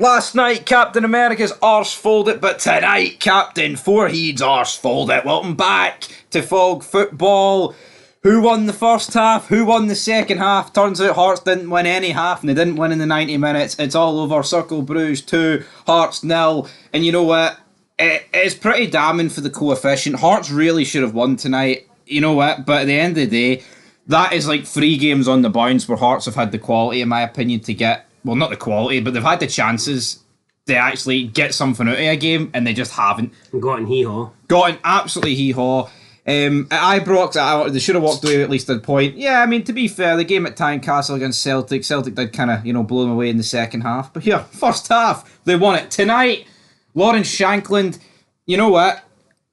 Last night, Captain America's arse folded, but tonight, Captain Forehead's arse folded. Welcome back to Fog Football. Who won the first half? Who won the second half? Turns out Hearts didn't win any half, and they didn't win in the 90 minutes. It's all over. Circle Bruges 2, Hearts 0. And you know what? It's pretty damning for the coefficient. Hearts really should have won tonight. You know what? But at the end of the day, that is like 3 games on the bounce where Hearts have had the quality, in my opinion, to get... Well, not the quality, but they've had the chances to actually get something out of a game, and they just haven't. Gotten hee-haw. Gotten absolutely hee-haw. At Ibrox, they should have walked away at least at a point. Yeah, I mean, to be fair, the game at Tynecastle against Celtic did kind of, blow them away in the second half. But here, first half, they won it. Tonight, Lawrence Shankland, you know what?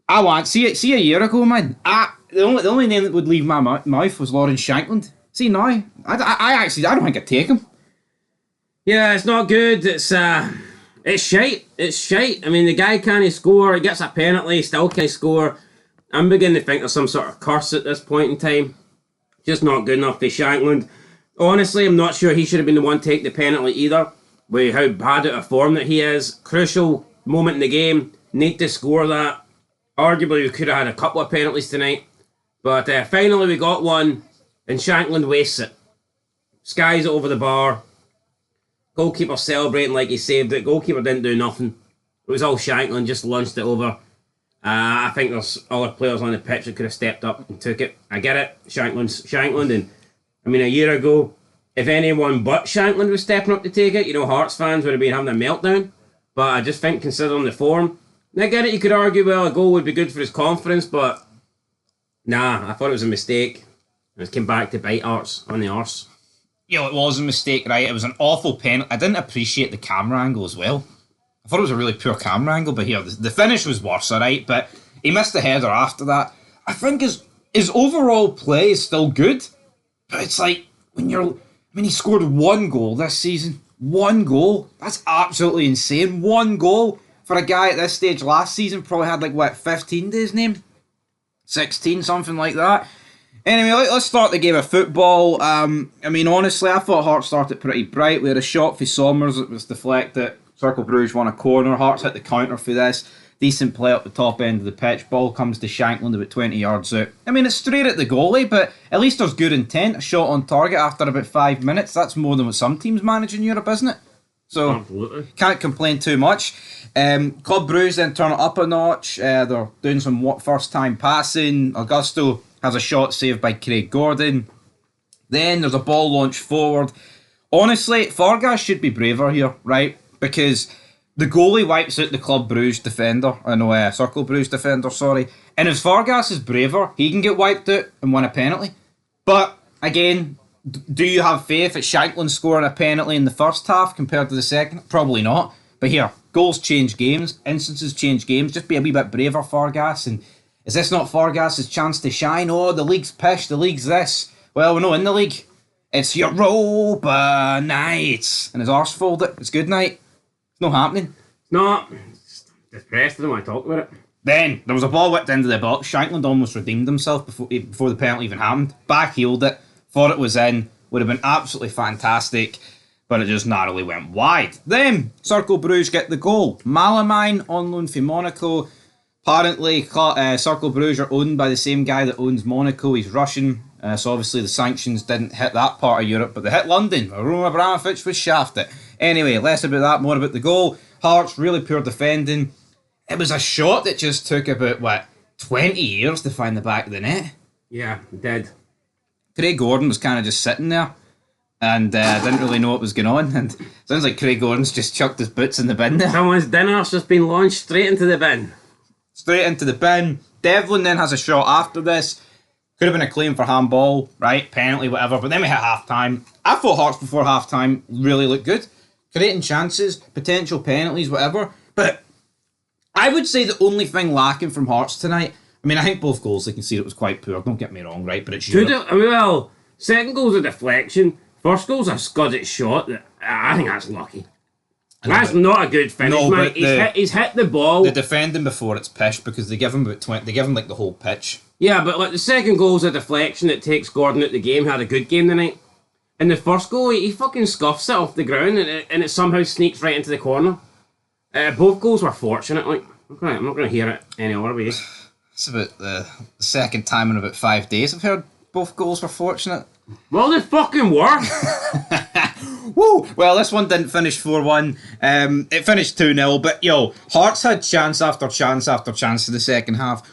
I want... See a year ago, man. The only name that would leave my mouth was Lawrence Shankland. See, now, I don't think I'd take him. Yeah, it's not good. It's shite. It's shite. I mean, the guy can't score. He gets a penalty, still can't score. I'm beginning to think there's some sort of curse at this point in time. Just not good enough for Shankland. Honestly, I'm not sure he should have been the one to take the penalty either. With how bad out of form that he is. Crucial moment in the game. Need to score that. Arguably, we could have had a couple of penalties tonight. But finally, we got one. And Shankland wastes it. Skies it over the bar. Goalkeeper celebrating like he saved it. Goalkeeper didn't do nothing. It was all Shankland, just launched it over. I think there's other players on the pitch that could have stepped up and took it. I get it. Shankland's Shankland. And I mean, a year ago, if anyone but Shankland was stepping up to take it, Hearts fans would have been having a meltdown. But I just think, considering the form, and I get it, you could argue, well, a goal would be good for his confidence, but nah, I thought it was a mistake. And it came back to bite Hearts on the arse. It was a mistake, right? It was an awful penalty. I didn't appreciate the camera angle as well. I thought it was a really poor camera angle, but here, the finish was worse, alright? But he missed the header after that. I think his overall play is still good, but it's like, he scored 1 goal this season. 1 goal. That's absolutely insane. 1 goal for a guy at this stage last season. Probably had 15 to his name? 16, something like that. Anyway, let's start the game of football. Honestly, I thought Hearts started pretty bright. We had a shot for Sommers. It was deflected. Circle Bruges won a corner. Hearts hit the counter for this. Decent play up the top end of the pitch. Ball comes to Shankland about 20 yards out. It's straight at the goalie, but at least there's good intent. A shot on target after about 5 minutes. That's more than what some teams manage in Europe, isn't it? So, absolutely. Can't complain too much. Club Bruges then turn it up a notch. They're doing some first-time passing. Augusto has a shot saved by Craig Gordon. Then there's a ball launched forward. Honestly, Fargas should be braver here, right? Because the goalie wipes out the Club Bruges defender. Circle Bruges defender, sorry. And if Fargas is braver, he can get wiped out and win a penalty. But, again, do you have faith that Shankland scoring a penalty in the first half compared to the second? Probably not. But here, goals change games. Instances change games. Just be a wee bit braver, Fargas. And is this not Fargas' chance to shine? Oh, the league's pish, the league's this. Well, we're not in the league. It's Europa night. And his arse folded. It's good night. It's not happening. It's not. It's depressed. I don't want to talk about it. Then, there was a ball whipped into the box. Shankland almost redeemed himself before the penalty even happened. Back-heeled it. Thought it was in. Would have been absolutely fantastic. But it just narrowly went wide. Then, Circle Bruges get the goal. Malamine on loan for Monaco. Apparently, Circle Bruges are owned by the same guy that owns Monaco. He's Russian. So obviously the sanctions didn't hit that part of Europe, but they hit London. Roman Abramovich was shafted. Anyway, less about that, more about the goal. Hearts, really poor defending. It was a shot that just took about, 20 years to find the back of the net. Yeah, it did. Craig Gordon was kind of just sitting there and didn't really know what was going on. And sounds like Craig Gordon's just chucked his boots in the bin there. Someone's dinner's just been launched straight into the bin. Straight into the bin. Devlin then has a shot after this. Could have been a claim for handball, right? Penalty, whatever. But then we hit half-time. I thought Hearts before half-time really looked good. Creating chances, potential penalties, whatever. But I would say the only thing lacking from Hearts tonight, I think both goals, they can see it was quite poor. Don't get me wrong, right? But it's Well, second goal's a deflection. First goal's a scudded shot. I think that's lucky. That's not a good finish, no, man. He's hit the ball. The defending before it's pitched because they give him about 20. They give him the whole pitch. Yeah, but the second goal's a deflection that takes Gordon out the game. Had a good game tonight. In the first goal, he fucking scuffs it off the ground and it somehow sneaks right into the corner. Both goals were fortunate. Like, I'm not gonna hear it any other way. It's about the second time in about 5 days I've heard both goals were fortunate. Well, they fucking were. Woo! Well, this one didn't finish 4-1. It finished 2-0. But yo, Hearts had chance after chance after chance in the second half.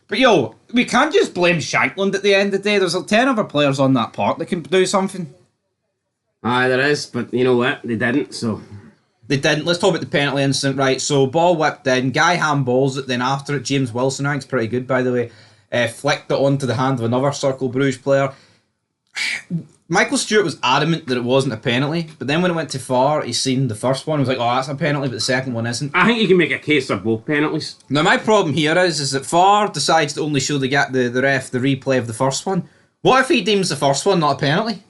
But yo, we can't just blame Shankland at the end of the day. There's 10 other players on that park that can do something. Aye, there is, but you know what? They didn't, so... They didn't. Let's talk about the penalty incident, right? So, ball whipped in. Guy handballs it, then after it, James Wilson, I think it's pretty good, by the way, flicked it onto the hand of another Cercle Bruges player. Michael Stewart was adamant that it wasn't a penalty, but then when it went to VAR, he seen the first one, he was like, oh, that's a penalty, but the second one isn't. I think you can make a case for both penalties. Now, my problem here is that VAR decides to only show the ref the replay of the first one. What if he deems the first one not a penalty?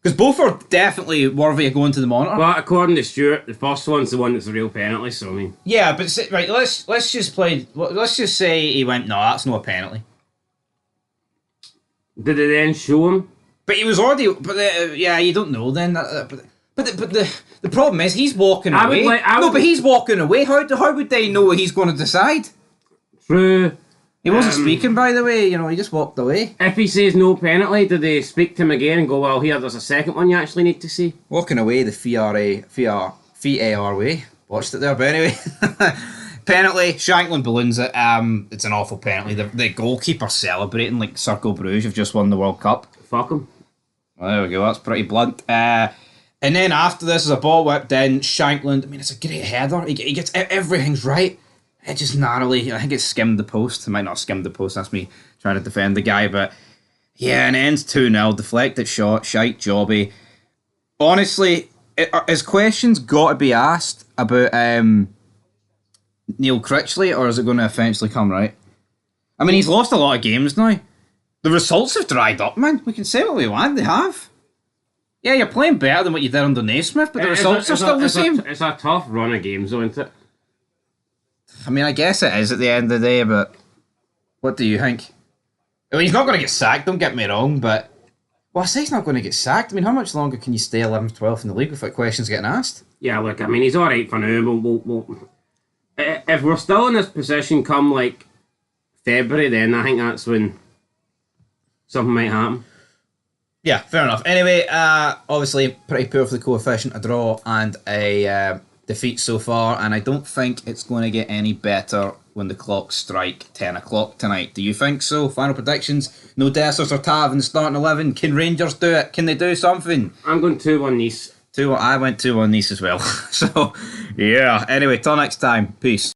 Because both are definitely worthy of going to the monitor. But according to Stewart, the first one's the one that's the real penalty, so I mean... Yeah, but right, let's just say he went, no, that's not a penalty. Did they then show him? But he was already... yeah, you don't know then. But the problem is, he's walking away. But he's walking away. How would they know what he's going to decide? True. He wasn't speaking, by the way. You know, he just walked away. If he says no penalty, do they speak to him again and go, well, here, there's a second one you actually need to see? Walking away the VAR way. Watched it there, but anyway. Penalty, Shankland balloons it. It's an awful penalty. The goalkeeper celebrating like Cercle Bruges have just won the World Cup. Fuck him. Well, there we go, that's pretty blunt. And then after this is a ball whipped in. Shankland, I mean, it's a great header. He gets everything's right. It just narrowly, I think it skimmed the post. It might not have skimmed the post, that's me trying to defend the guy, but yeah, and it ends 2-0, deflected shot, shite jobby. Honestly, is questions got to be asked about Neil Critchley, or is it going to eventually come right? I mean, he's lost a lot of games now. The results have dried up, man. We can say what we want, they have. Yeah, you're playing better than what you did under Naismith, but the results are still the same. It's a tough run of games, though, isn't it? I mean, I guess it is at the end of the day, but what do you think? I mean, he's not going to get sacked, don't get me wrong, but... Well, I say he's not going to get sacked. I mean, how much longer can you stay 11th, 12th in the league without questions getting asked? Yeah, look, I mean, he's alright for now. We'll, if we're still in this position come, like, February, then I think that's when something might happen. Yeah, fair enough. Anyway, obviously, pretty poor for the coefficient, a draw and a... defeat so far, and I don't think it's going to get any better when the clocks strike 10 o'clock tonight. Do you think so? Final predictions? No Dessers or Tav in the starting 11. Can Rangers do it? Can they do something? I'm going 2-1 Nice. 2-1. I went 2-1 Nice as well. So, yeah. Anyway, till next time. Peace.